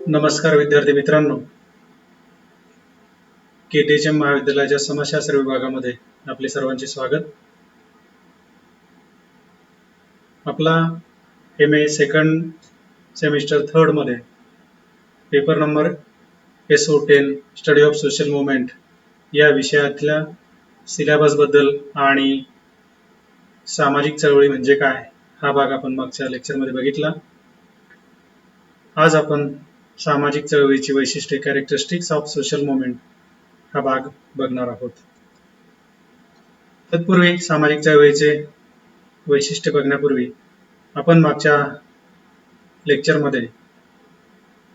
नमस्कार विद्यार्थी मित्रांनो, KTHM महाविद्यालयाच्या समाजशास्त्र विभागामध्ये आपले सर्वांचे स्वागत. आपला MA सेकंड सेमिस्टर 3rd मध्ये paper number SO10 study of social movement या विषयातल्या सिलेबस बद्दल आणि सामाजिक चळवळी म्हणजे काय हा भाग आपण मागच्या लेक्चरमध्ये बघितला. आज आपण सामाजिक चळवळीची वैशिष्ट्ये, कॅरेक्टरिस्टिक्स ऑफ सोशल मुवमेंट हा भाग बघणार आहोत. तत्पूर्वी सामाजिक चळवळीचे वैशिष्ट्य बघण्यापूर्वी आपण मागच्या लेक्चरमध्ये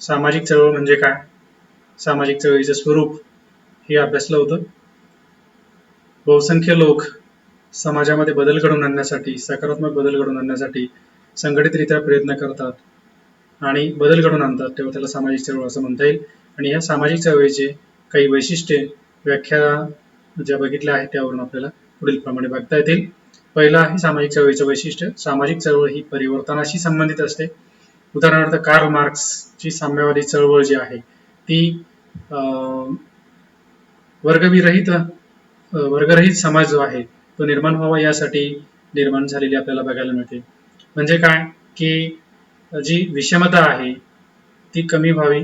सामाजिक चळवळ म्हणजे काय, सामाजिक चळवळीचे स्वरूप हे अभ्यासलं होतं. बहुसंख्य लोक समाजामध्ये बदल घडवून आणण्यासाठी, सकारात्मक बदल घडवून आणण्यासाठी संघटितरित्या प्रयत्न करतात आणि बदल घडवून आणतात, तेव्हा त्याला सामाजिक चळवळ असं म्हणता येईल. आणि या सामाजिक चळवळीचे काही वैशिष्ट्ये, व्याख्या ज्या बघितल्या आहेत त्यावरून आपल्याला पुढील प्रमाणे बघता येतील. पहिला आहे सामाजिक चळवळीचं वैशिष्ट्य. सामाजिक चळवळ ही परिवर्तनाशी संबंधित असते. उदाहरणार्थ कार्ल मार्क्सची साम्यवादी चळवळ जी आहे ती वर्गरहित समाज जो आहे तो निर्माण व्हावा यासाठी निर्माण झालेली आपल्याला बघायला मिळते. म्हणजे काय की जी विषमता आहे ती कमी व्हावी,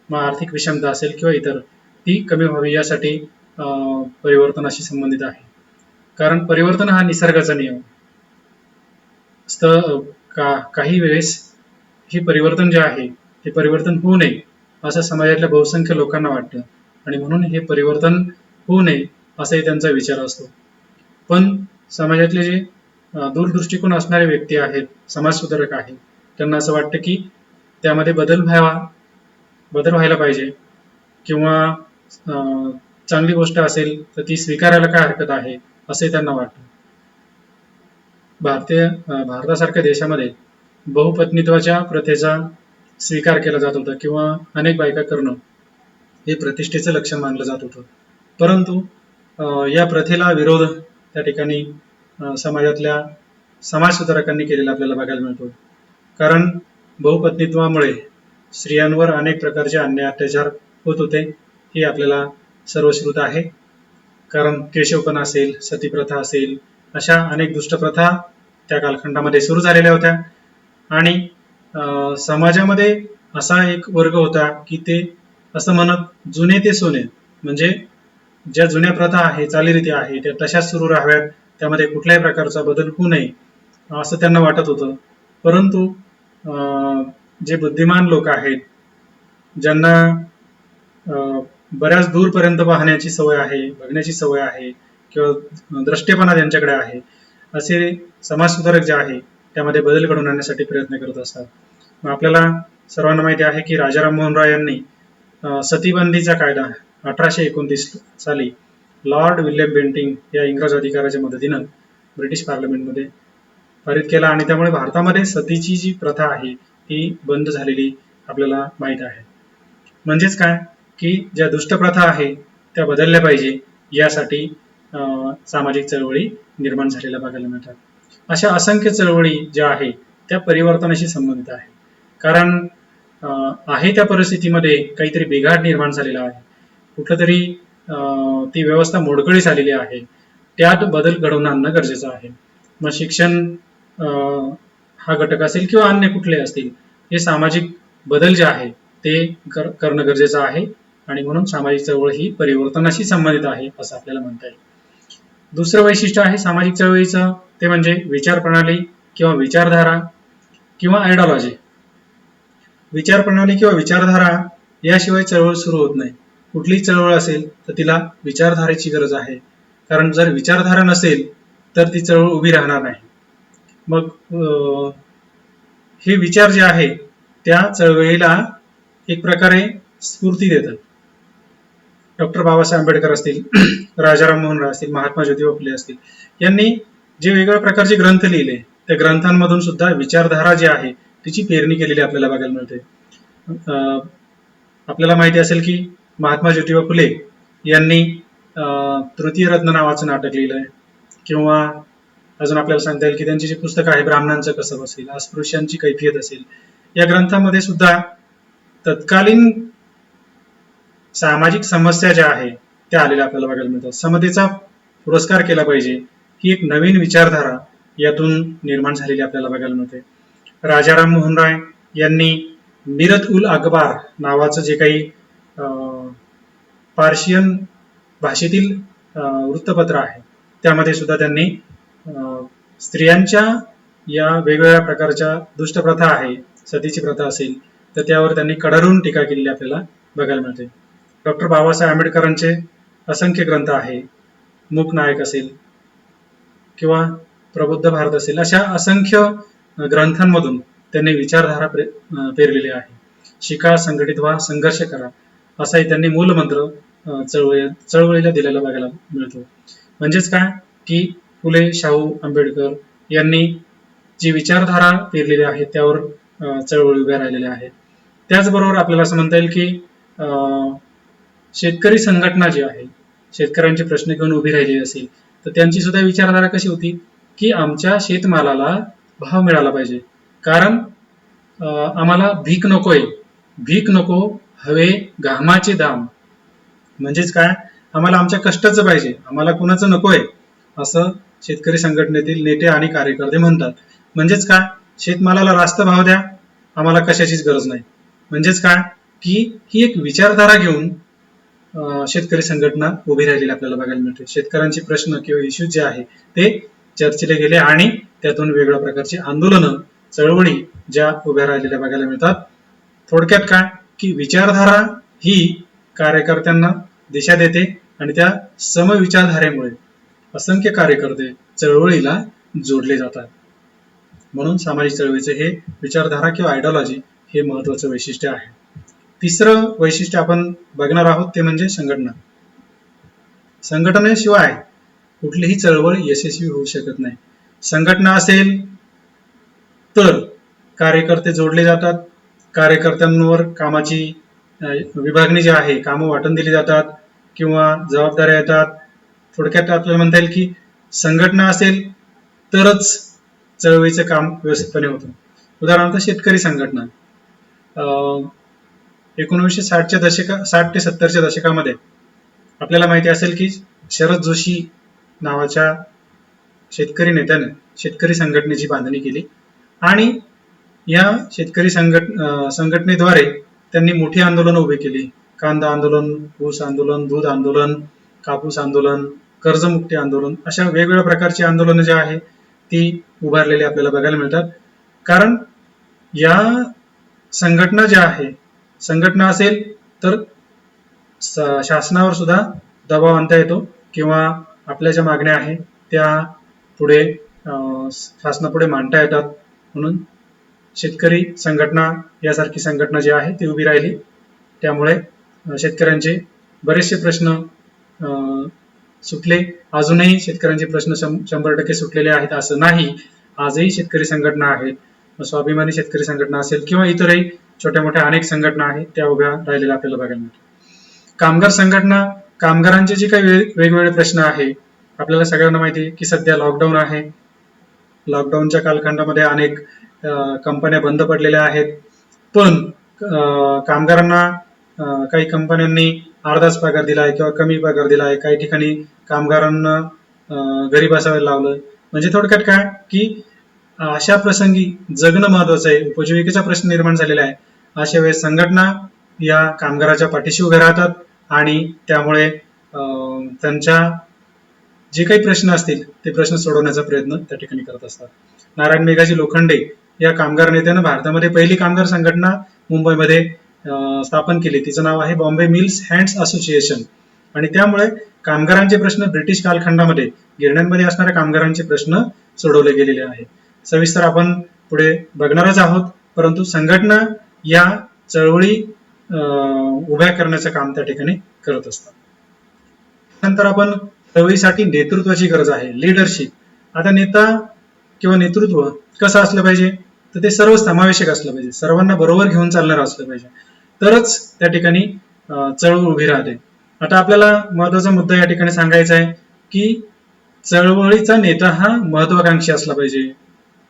मग आर्थिक विषमता असेल किंवा इतर, ती कमी व्हावी यासाठी परिवर्तनाशी संबंधित आहे. कारण परिवर्तन हा निसर्गाचा नियम असतं. काही वेळेस हे परिवर्तन जे आहे ते परिवर्तन होऊ नये असं समाजातल्या बहुसंख्य लोकांना वाटतं आणि म्हणून हे परिवर्तन होऊ नये असाही त्यांचा विचार असतो. पण समाजातले जे दूरदृष्टिकोन असणारे व्यक्ती आहेत, समाजसुधारक आहेत, त्यांना असं वाटतं की त्यामध्ये बदल व्हायला पाहिजे किंवा चांगली गोष्ट असेल तर ती स्वीकारायला काय हरकत आहे असे त्यांना वाटतं. भारतासारख्या देशामध्ये बहुपत्नीत्वाच्या प्रथेचा स्वीकार केला जात होता किंवा अनेक बायका करणं हे प्रतिष्ठेचं लक्षण मानलं जात होतं. परंतु या प्रथेला विरोध त्या ठिकाणी समाजातल्या समाजसुधारकांनी केलेला आपल्याला बघायला मिळतो. कारण बहुपत्नीत्वामुळे स्त्रियांवर अनेक प्रकारचे अन्याय अत्याचार होत होते हे आपल्याला सर्वश्रुत आहे. कारण केशवपणा असेल, सतीप्रथा असेल, अशा अनेक दुष्टप्रथा त्या कालखंडामध्ये सुरू झालेल्या होत्या. आणि समाजामध्ये असा एक वर्ग होता की ते असं म्हणत जुने ते सोने, म्हणजे ज्या जुन्या प्रथा आहे, चालीरीती आहे त्या तशाच सुरू राहाव्यात, त्यामध्ये कुठल्याही प्रकारचा बदल होऊ नये असं त्यांना वाटत होतं. परंतु जे बुद्धिमान लोक आहेत, ज्यांना बऱ्याच दूरपर्यंत पाहण्याची सवय आहे, बघण्याची सवय आहे किंवा द्रष्टेपणा ज्यांच्याकडे आहे, असे समाजसुधारक जे आहे त्यामध्ये बदल घडवून आणण्यासाठी प्रयत्न करत असतात. मग आपल्याला सर्वांना माहिती आहे की राजाराम मोहन रॉय यांनी सतीबंदीचा कायदा 1829 साली लॉर्ड विल्यम बेंटिंग या इंग्रज अधिकाऱ्याच्या मदतीनं ब्रिटिश पार्लमेंटमध्ये पारित केला आणि त्यामुळे भारतामध्ये सतीची जी प्रथा आहे ती बंद झालेली आपल्याला माहीत आहे. म्हणजेच काय की ज्या दुष्ट प्रथा आहे त्या बदलल्या पाहिजे यासाठी सामाजिक चळवळी निर्माण झालेल्या बघायला मिळतात. अशा असंख्य चळवळी ज्या आहे त्या परिवर्तनाशी संबंधित आहे. कारण आहे त्या परिस्थितीमध्ये काहीतरी बिघाड निर्माण झालेला आहे, कुठं तरी ती व्यवस्था मोडकळीस आलेली आहे, त्यात बदल घडवून आणणं गरजेचं आहे. मग शिक्षण हा घटक असेल किंवा अन्य कुठले असतील, हे सामाजिक बदल जे आहे ते करणं गरजेचं आहे आणि म्हणून सामाजिक चळवळ ही परिवर्तनाशी संबंधित आहे असं आपल्याला म्हणता येईल. दुसरं वैशिष्ट्य आहे सामाजिक चळवळीचं, ते म्हणजे विचार प्रणाली किंवा विचारधारा किंवा आयडिओलॉजी. विचार प्रणाली किंवा विचारधारा याशिवाय चळवळ सुरू होत नाही. कुठलीही चळवळ असेल तर तिला विचारधारेची गरज आहे. कारण जर विचारधारा नसेल तर ती चळवळ उभी राहणार नाही. मग हे विचार जे आहे त्या चळवळीला एक प्रकारे स्फूर्ती देतात. डॉक्टर बाबासाहेब आंबेडकर असतील, राजाराम मोहन रॉय असतील, महात्मा ज्योतिबा फुले असतील, यांनी जे वेगवेगळ्या प्रकारचे ग्रंथ लिहिले त्या ग्रंथांमधून सुद्धा विचारधारा जी आहे तिची पेरणी केलेली आपल्याला बघायला मिळते. आपल्याला माहिती असेल की महात्मा ज्योतिबा फुले यांनी तृतीय रत्न नावाचं नाटक लिहिलंय, किंवा अजून आपल्याला सांगता येईल की त्यांची जी पुस्तक आहे ब्राह्मणांचं कसब असेल, अस्पृश्यांची कैफियत असेल, या ग्रंथामध्ये सुद्धा तत्कालीन सामाजिक समस्या ज्या आहे त्या आलेल्या आपल्याला बघायला मिळतात. समतेचा पुरस्कार केला पाहिजे ही एक नवीन विचारधारा यातून निर्माण झालेली आपल्याला बघायला मिळते. राजाराम मोहन राय यांनी मिरत उल अखबार नावाचं जे काही पार्शियन भाषेतील वृत्तपत्र आहे त्यामध्ये सुद्धा त्यांनी स्त्रियांच्या या वेगवेगळ्या प्रकारच्या दुष्ट प्रथा आहे, सतीची प्रथा असेल तर त्यावर त्यांनी कडाडून टीका केलेली आपल्याला बघायला मिळते. डॉक्टर बाबासाहेब आंबेडकरांचे असंख्य ग्रंथ आहे, मूकनायक असेल किंवा प्रबुद्ध भारत असेल, अशा असंख्य ग्रंथांमधून त्यांनी विचारधारा पेरलेली आहे. शिका, संघटित व्हा, संघर्ष करा असाही त्यांनी मूलमंत्र चळवळीला दिलेला बघायला मिळतो. म्हणजेच काय की फुले, शाहू, आंबेडकर यांनी जी विचारधारा पेरलेली आहे त्यावर चळवळी उभ्या राहिलेल्या आहेत. त्याचबरोबर आपल्याला असं म्हणता येईल की शेतकरी संघटना जी आहे, शेतकऱ्यांचे प्रश्न घेऊन उभी राहिली असेल तर त्यांची सुद्धा विचारधारा कशी होती की आमच्या शेतमालाला भाव मिळाला पाहिजे, कारण आम्हाला भीक नकोय, भीक नको, हवे घामाचे दाम. म्हणजेच काय, आम्हाला आमच्या कष्टाचं पाहिजे, आम्हाला कुणाचं नकोय असं शेतकरी संघटनेतील नेते आणि कार्यकर्ते म्हणतात. म्हणजेच काय, शेतमालाला रास्त भाव द्या, आम्हाला कशाचीच गरज नाही. म्हणजेच काय की ही एक विचारधारा घेऊन शेतकरी संघटना उभी राहिलेली आपल्याला बघायला मिळते. शेतकऱ्यांचे प्रश्न किंवा इश्यूज जे आहे ते चर्चेले गेले आणि त्यातून वेगवेगळ्या प्रकारची आंदोलनं, चळवळी ज्या उभ्या राहिलेल्या बघायला मिळतात. थोडक्यात काय की विचारधारा ही कार्यकर्त्यांना दिशा देते आणि त्या समविचारधारेमुळे असंख्य कार्यकर्ते चळवळीला जोडले जातात. म्हणून सामाजिक चळवळीचे हे विचारधारा किंवा आयडिओलॉजी हे महत्वाचं वैशिष्ट्य आहे. तिसरं वैशिष्ट्य आपण बघणार आहोत ते म्हणजे संघटना. संघटनेशिवाय कुठलीही चळवळ यशस्वी होऊ शकत नाही. संघटना असेल तर कार्यकर्ते जोडले जातात, कार्यकर्त्यांवर कामाची विभागणी जी आहे, कामं वाटून दिली जातात किंवा जबाबदाऱ्या येतात. थोडक्यात आपल्याला म्हणता येईल की संघटना असेल तरच चळवळीचं काम व्यवस्थितपणे होतं. उदाहरणार्थ शेतकरी संघटना 1960 ते 70च्या दशकामध्ये आपल्याला माहिती असेल की शरद जोशी नावाच्या शेतकरी नेत्याने शेतकरी संघटनेची बांधणी केली आणि या शेतकरी संघटनेद्वारे त्यांनी मोठी आंदोलनं उभी केली. कांदा आंदोलन, ऊस आंदोलन, दूध आंदोलन, कापूस आंदोलन, कर्जमुक्ती आंदोलन, अशा वेगवेगळ्या प्रकारची आंदोलनं जी आहे ती उभारलेली आपल्याला बघायला मिळतात. कारण या संघटना ज्या आहे, संघटना असेल तर शासनावर सुद्धा दबाव आणता येतो किंवा आपल्या ज्या मागण्या आहेत त्या पुढे शासनापुढे मांडता येतात. म्हणून शेतकरी संघटना यासारखी संघटना जी आहे ती उभी राहिली. त्यामुळे शेतकऱ्यांचे बरेचसे प्रश्न सुटले. अजूनही शेतकऱ्यांचे प्रश्न 100% सुटलेले आहेत असं नाही. आजही शेतकरी संघटना आहेत, स्वाभिमानी शेतकरी संघटना असेल किंवा इतरही छोट्या मोठ्या अनेक संघटना आहेत त्या उभ्या राहिलेल्या आपल्याला बघायला मिळतात. कामगार संघटना, कामगारांचे जे काही वेगवेगळे प्रश्न आहे, आपल्याला सगळ्यांना माहिती आहे की सध्या लॉकडाऊन आहे. लॉकडाऊनच्या कालखंडामध्ये अनेक कंपन्या बंद पडलेल्या आहेत, पण कामगारांना काही कंपन्यांनी अर्धाच पगार दिलाय किंवा कमी पगार दिलाय, काही ठिकाणी कामगारांना घरी बसायला लावलं. म्हणजे थोडक्यात काय की अशा प्रसंगी जगणं महत्वाचं आहे, उपजीविकेचा प्रश्न निर्माण झालेला आहे. अशा वेळेस संघटना या कामगाराच्या पाठीशी उभे राहतात आणि त्यामुळे त्यांच्या जे काही प्रश्न असतील ते प्रश्न सोडवण्याचा प्रयत्न त्या ठिकाणी करत असतात. नारायण मेघाजी लोखंडे या कामगार नेत्यानं भारतामध्ये पहिली कामगार संघटना मुंबईमध्ये स्थापन केली. तिचं नाव आहे बॉम्बे मिल्स हँड्स असोसिएशन आणि त्यामुळे कामगारांचे प्रश्न ब्रिटिश कालखंडामध्ये गिरण्यांमध्ये असणाऱ्या कामगारांचे प्रश्न सोडवले गेलेले आहेत. सविस्तर आपण पुढे बघणारच आहोत, परंतु संघटना या चळवळी उभ्या करण्याचं काम त्या ठिकाणी करत असतात. नंतर आपण चळवळीसाठी नेतृत्वाची गरज आहे, लिडरशिप. आता नेता किंवा नेतृत्व कसं असलं पाहिजे तर ते सर्व समावेशक असलं पाहिजे, सर्वांना बरोबर घेऊन चालणार असलं पाहिजे, तरच त्या ठिकाणी चळवळ उभी राहते. आता आपल्याला महत्वाचा मुद्दा या ठिकाणी सांगायचा आहे की चळवळीचा नेता हा महत्वाकांक्षी असला पाहिजे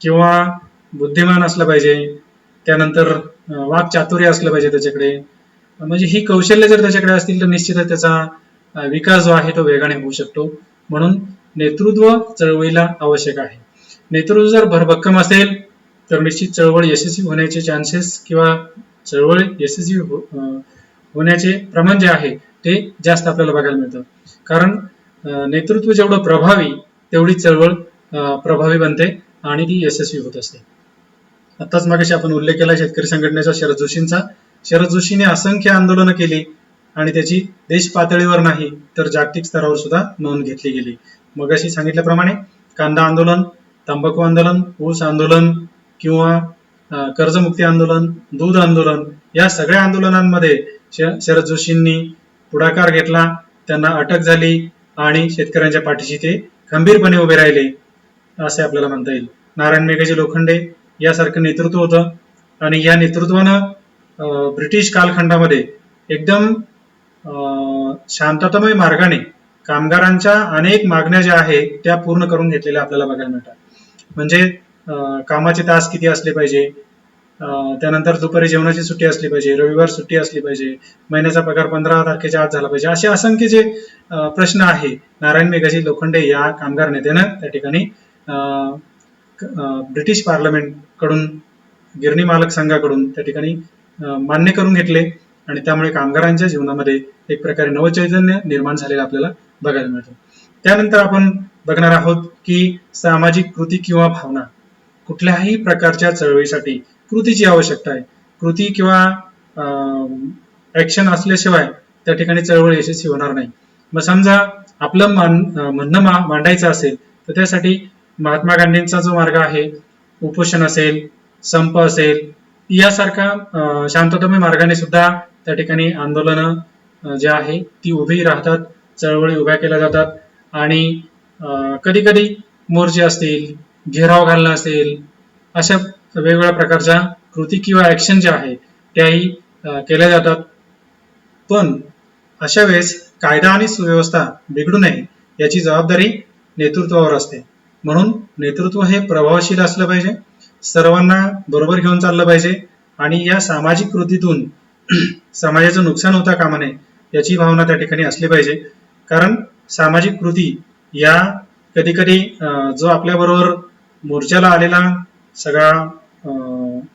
किंवा बुद्धिमान असला पाहिजे, त्यानंतर वाक्चातुर्य असलं पाहिजे त्याच्याकडे. म्हणजे ही कौशल्य जर त्याच्याकडे असतील तर निश्चितच त्याचा विकास जो आहे तो वेगाने होऊ शकतो. म्हणून नेतृत्व चळवळीला आवश्यक आहे. नेतृत्व जर भरभक्कम असेल तर निश्चित चळवळ यशस्वी होण्याचे चान्सेस किंवा चळवळ यशस्वी होण्याचे प्रमाण जे आहे ते जास्त आपल्याला बघायला मिळतं. कारण नेतृत्व जेवढं प्रभावी तेवढी चळवळ प्रभावी बनते आणि ती यशस्वी होत असते. आताच मागाशी आपण उल्लेख केला शेतकरी संघटनेचा शरद जोशींचा. शरद जोशीने असंख्य आंदोलनं केली आणि त्याची देश पातळीवर नाही तर जागतिक स्तरावर सुद्धा नोंद घेतली गेली. मगाशी सांगितल्याप्रमाणे कांदा आंदोलन, तंबाखू आंदोलन, ऊस आंदोलन किंवा कर्जमुक्ती आंदोलन, दूध आंदोलन या सगळ्या आंदोलनांमध्ये शरद जोशींनी पुढाकार घेतला. त्यांना अटक झाली आणि शेतकऱ्यांच्या पाठीशी ते खंबीरपणे उभे राहिले असे आपल्याला म्हणता येईल. नारायण मेघाजी लोखंडे यासारखं नेतृत्व होतं आणि या नेतृत्वानं ब्रिटिश कालखंडामध्ये एकदम शांततामय मार्गाने कामगारांच्या अनेक मागण्या ज्या आहेत त्या पूर्ण करून घेतलेल्या आपल्याला बघायला मिळतात. म्हणजे कामाचे तास किती असले पाहिजे, त्यानंतर दुपारी जेवणाची सुट्टी असली पाहिजे, रविवार सुट्टी असली पाहिजे, महिन्याचा पगार 15 तारखेच्या आत झाला पाहिजे, असे असंख्य जे प्रश्न आहे नारायण मेघाजी लोखंडे या कामगार नेत्यानं त्या ठिकाणी ब्रिटिश पार्लमेंट कडून, गिरणी मालक संघाकडून त्या ठिकाणी मान्य करून घेतले आणि त्यामुळे कामगारांच्या जीवनामध्ये एक प्रकारे नवचैतन्य निर्माण झालेलं आपल्याला बघायला मिळतं. त्यानंतर आपण बघणार आहोत की सामाजिक कृती किंवा भावना. कुठल्याही प्रकारच्या चळवळीसाठी कृतीची आवश्यकता आहे. कृती किंवा ऍक्शन असल्याशिवाय त्या ठिकाणी चळवळ यशस्वी होणार नाही. मग समजा आपलं म्हणणं मांडायचं असेल तर त्यासाठी महात्मा गांधींचा जो मार्ग आहे, उपोषण असेल, संप असेल, यासारखा शांततामय मार्गाने सुद्धा त्या ठिकाणी आंदोलनं जे आहे ती उभी राहतात, चळवळी उभ्या केल्या जातात आणि कधी कधी मोर्चे असतील, घेराव घालणं असेल, अशा वेगवेगळ्या प्रकारच्या कृती किंवा ऍक्शन ज्या आहे त्याही केल्या जातात. पण अशा वेळेस कायदा आणि सुव्यवस्था बिघडू नये याची जबाबदारी नेतृत्वावर असते. म्हणून नेतृत्व हे प्रभावशील असलं पाहिजे, सर्वांना बरोबर घेऊन चाललं पाहिजे आणि या सामाजिक कृतीतून समाजाचं नुकसान होता कामा नये याची भावना त्या ठिकाणी असली पाहिजे. कारण सामाजिक कृती या कधी कधी जो आपल्याबरोबर मोर्चाला आलेला सगळा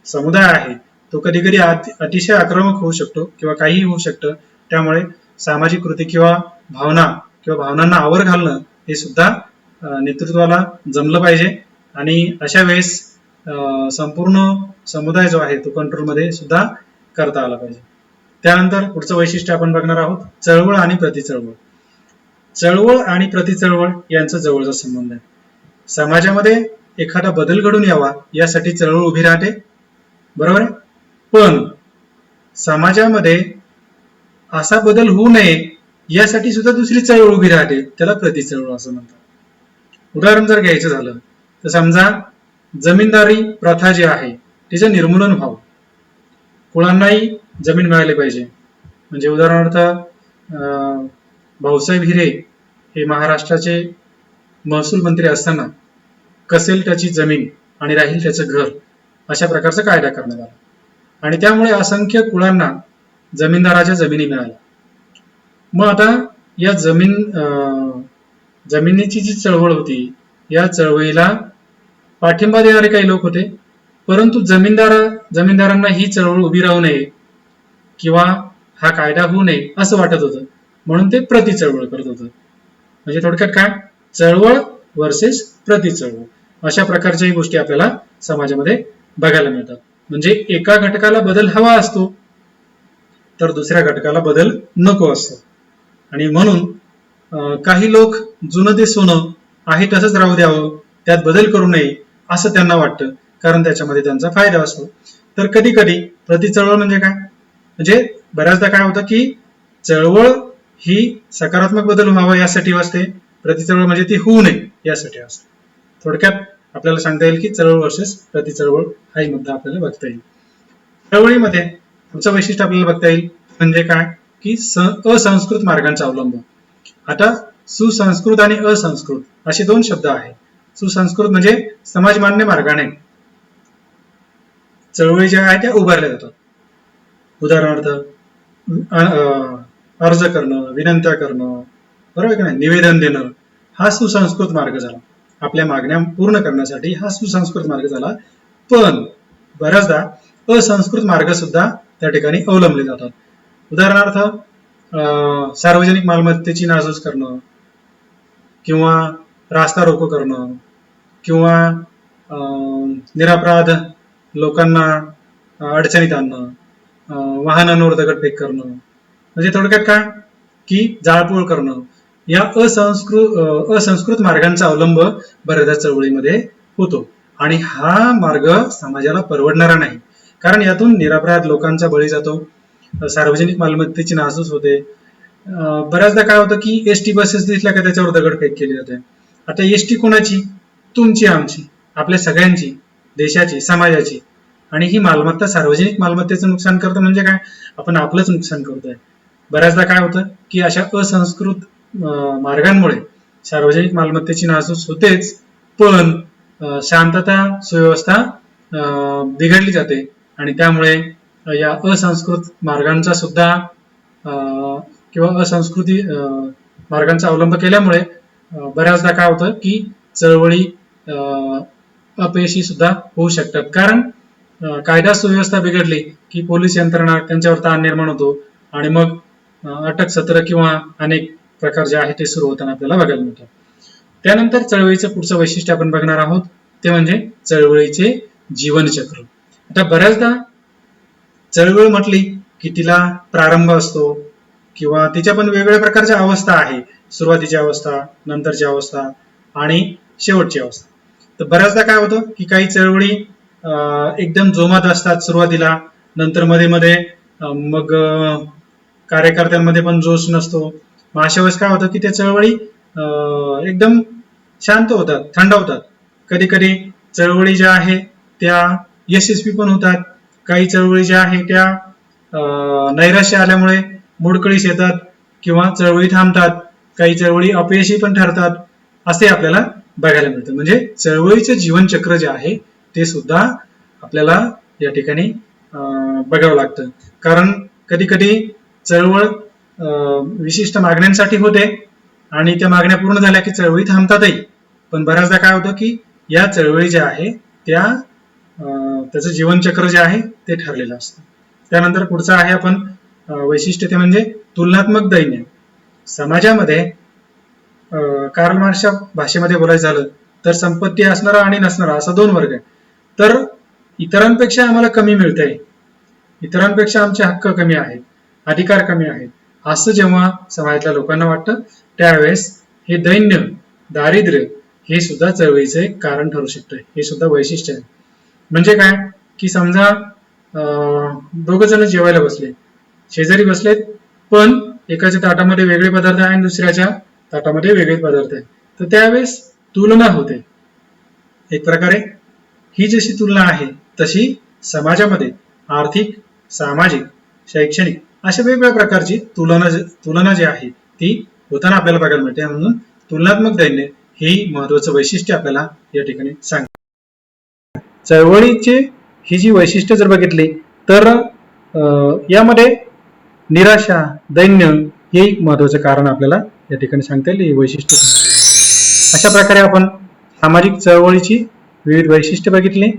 समुदाय आहे तो कधी कधी अतिशय आक्रमक होऊ शकतो किंवा काहीही होऊ शकतं. त्यामुळे सामाजिक कृती किंवा भावनांना आवर घालणं हे सुद्धा नेतृत्वाला जमलं पाहिजे आणि अशा वेळेस संपूर्ण समुदाय जो आहे तो कंट्रोलमध्ये सुद्धा करता आला पाहिजे. त्यानंतर पुढचं वैशिष्ट्य आपण बघणार आहोत चळवळ आणि प्रतिचळवळ. चळवळ आणि प्रतिचळवळ यांचा जवळचा संबंध आहे. समाजामध्ये एखादा बदल घडून यावा यासाठी चळवळ उभी राहते, बरोबर आहे. पण समाजामध्ये असा बदल होऊ नये यासाठी सुद्धा दुसरी चळवळ उभी राहते, त्याला प्रतिचळवळ असं म्हणतात. उदाहरण जर घ्यायचं झालं तर समजा जमीनदारी प्रथा जी आहे तिचं निर्मूलन व्हावं, कुळांनाही जमीन मिळाली पाहिजे. म्हणजे उदाहरणार्थ भाऊसाहेब हिरे हे महाराष्ट्राचे महसूल मंत्री असताना कसेल त्याची जमीन आणि राहील त्याचं घर अशा प्रकारचा कायदा करण्यात आला आणि त्यामुळे असंख्य कुळांना जमीनदाराच्या जमिनी मिळाल्या. मग आता या जमिनीची जी चळवळ होती या चळवळीला पाठिंबा देणारे काही लोक होते, परंतु जमीनदारांना ही चळवळ उभी राहू नये किंवा हा कायदा होऊ नये असं वाटत होतं, म्हणून ते प्रति चळवळ करत होतं. म्हणजे थोडक्यात काय, चळवळ वर्सेस प्रति चळवळ अशा प्रकारच्याही गोष्टी आपल्याला समाजामध्ये बघायला मिळतात. म्हणजे एका घटकाला बदल हवा असतो तर दुसऱ्या घटकाला बदल नको असतो आणि म्हणून काही लोक जुनं ते सोनं आहे तसंच राहू द्यावं, त्यात बदल करू नये असं त्यांना वाटतं, कारण त्याच्यामध्ये त्यांचा फायदा असतो. तर कधी कधी प्रतिचळवळ म्हणजे काय, म्हणजे बऱ्याचदा काय होतं की चळवळ ही सकारात्मक बदल व्हावा यासाठी असते, प्रतिचळवळ म्हणजे ती होऊ नये यासाठी असते. थोडक्यात आपल्याला सांगता येईल की चळवळ वर्सेस प्रतिचळवळ हाही मुद्दा आपल्याला बघता येईल. चळवळीमध्ये पुढचं वैशिष्ट्य आपल्याला बघता येईल म्हणजे काय की असंस्कृत मार्गांचा अवलंब. आता सुसंस्कृत आणि असंस्कृत असे दोन शब्द आहेत. सुसंस्कृत म्हणजे समाजमान्य मार्गाने चळवळी ज्या आहेत त्या उभारल्या जातात. उदाहरणार्थ अर्ज करणं, विनंत्या करणं, बरोबर की नाही, निवेदन देणं, हा सुसंस्कृत मार्ग झाला. आपल्या मागण्या पूर्ण करण्यासाठी हा सुसंस्कृत मार्ग झाला. पण बऱ्याचदा असंस्कृत मार्ग सुद्धा त्या ठिकाणी अवलंबले जातात. उदाहरणार्थ सार्वजनिक मालमत्तेची नासधूस करणं, किंवा रास्ता रोको करणं, किंवा निरपराध लोकांना अडचणीत आणणं, वाहनांवर दगडफेक करणं, म्हणजे थोडक्यात काय की जाळपोळ करणं, या असंस्कृत मार्गांचा अवलंब बऱ्याचदा चळवळीमध्ये होतो. आणि हा मार्ग समाजाला परवडणारा नाही, कारण यातून निरपराध लोकांचा बळी जातो, सार्वजनिक मालमत्तेची नासधूस होते. बऱ्याचदा काय होतं की एसटी बसेस दिसल्या का त्याच्यावर दगडफेक केली जाते. आता एसटी कोणाची? तुमची, आमची, आपल्या सगळ्यांची, देशाची, समाजाची. आणि ही मालमत्ता सार्वजनिक मालमत्तेचं नुकसान करतं म्हणजे काय? आपण आपलंच नुकसान करतोय. बऱ्याचदा काय होतं की अशा असंस्कृत मार्गांमुळे सार्वजनिक मालमत्तेची नासधूस होतेच, पण शांतता सुव्यवस्था बिघडली जाते. आणि त्यामुळे या असंस्कृत मार्गांचा सुद्धा किंवा असंस्कृती मार्गांचा अवलंब केल्यामुळे बऱ्याचदा काय होतं की चळवळी अपयशी सुद्धा होऊ शकतात. कारण कायदा सुव्यवस्था बिघडली की पोलीस यंत्रणा त्यांच्यावर ताण निर्माण होतो, आणि मग अटक सत्र किंवा अनेक प्रकार जे आहे ते सुरू होताना आपल्याला बघायला मिळतात. त्यानंतर चळवळीचं पुढचं वैशिष्ट्य आपण बघणार आहोत, ते म्हणजे चळवळीचे जीवनचक्र. आता बऱ्याचदा चळवळ म्हटली की तिला प्रारंभ असतो, किंवा तिच्या पण वेगवेगळ्या प्रकारच्या अवस्था आहे. सुरुवातीची अवस्था, नंतरची अवस्था आणि शेवटची अवस्था. तर बऱ्याचदा काय होतं की काही चळवळी एकदम जोमात असतात सुरुवातीला, नंतर मध्ये मध्ये मग कार्यकर्त्यांमध्ये पण जोश नसतो. मग अशा वेळेस काय होतं की त्या चळवळी एकदम शांत होतात, थंड होतात. कधी कधी चळवळी ज्या आहे त्या यशस्वी पण होतात, काही चळवळी ज्या आहे त्या नैराश्य आल्यामुळे मोडकळीस येतात किंवा चळवळी थांबतात, काही चळवळी अपयशी पण ठरतात, असे आपल्याला बघायला मिळतं. म्हणजे चळवळीचं जीवनचक्र जे आहे ते सुद्धा आपल्याला या ठिकाणी बघावं लागतं. कारण कधी कधी चळवळ विशिष्ट मागण्यांसाठी होते आणि त्या मागण्या पूर्ण झाल्या की चळवळी थांबतातही. पण बऱ्याचदा काय होतं की या चळवळी ज्या आहे त्याचं जीवनचक्र जे आहे ते ठरलेलं असतं. त्यानंतर पुढचं आहे आपण वैशिष्ट्य, ते म्हणजे तुलनात्मक दैन्य. समाजामध्ये कार्ल मार्क्सच्या भाषेमध्ये बोलायचं झालं तर संपत्ती असणारा आणि नसणारा असा दोन वर्ग आहे. तर इतरांपेक्षा आम्हाला कमी मिळतंय, इतरांपेक्षा आमचे हक्क कमी आहेत, अधिकार कमी आहेत, असं जेव्हा समाजातल्या लोकांना वाटतं त्यावेळेस हे दैन्य, दारिद्र्य हे सुद्धा चळवळीचे कारण ठरू शकतं. हे सुद्धा वैशिष्ट्य आहे. म्हणजे काय की समजा दोघ जण जेवायला बसले, शेजारी बसलेत, पण एकाच्या ताटामध्ये वेगळे पदार्थ आहे आणि दुसऱ्याच्या ताटामध्ये वेगळे पदार्थ आहेत. तर त्यावेळेस तुलना होते. एक प्रकारे ही जशी तुलना आहे तशी समाजामध्ये आर्थिक, सामाजिक, शैक्षणिक अशा वेगवेगळ्या प्रकारची तुलना जी आहे ती होताना आपल्याला बघायला मिळते. म्हणून तुलनात्मक दैन्य ही महत्वाचं वैशिष्ट्य आपल्याला या ठिकाणी सांगते. चळवळीची ही जी वैशिष्ट्य जर बघितली तर यामध्ये निराशा, दैन्य हे एक महत्वाचं कारण आपल्याला या ठिकाणी सांगता येईल, हे वैशिष्ट्य. अशा प्रकारे आपण सामाजिक चळवळीची विविध वैशिष्ट्य बघितली.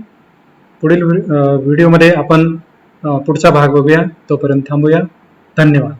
पुढील व्हिडिओमध्ये आपण पुढचा भाग बघूया. तोपर्यंत थांबूया. धन्यवाद.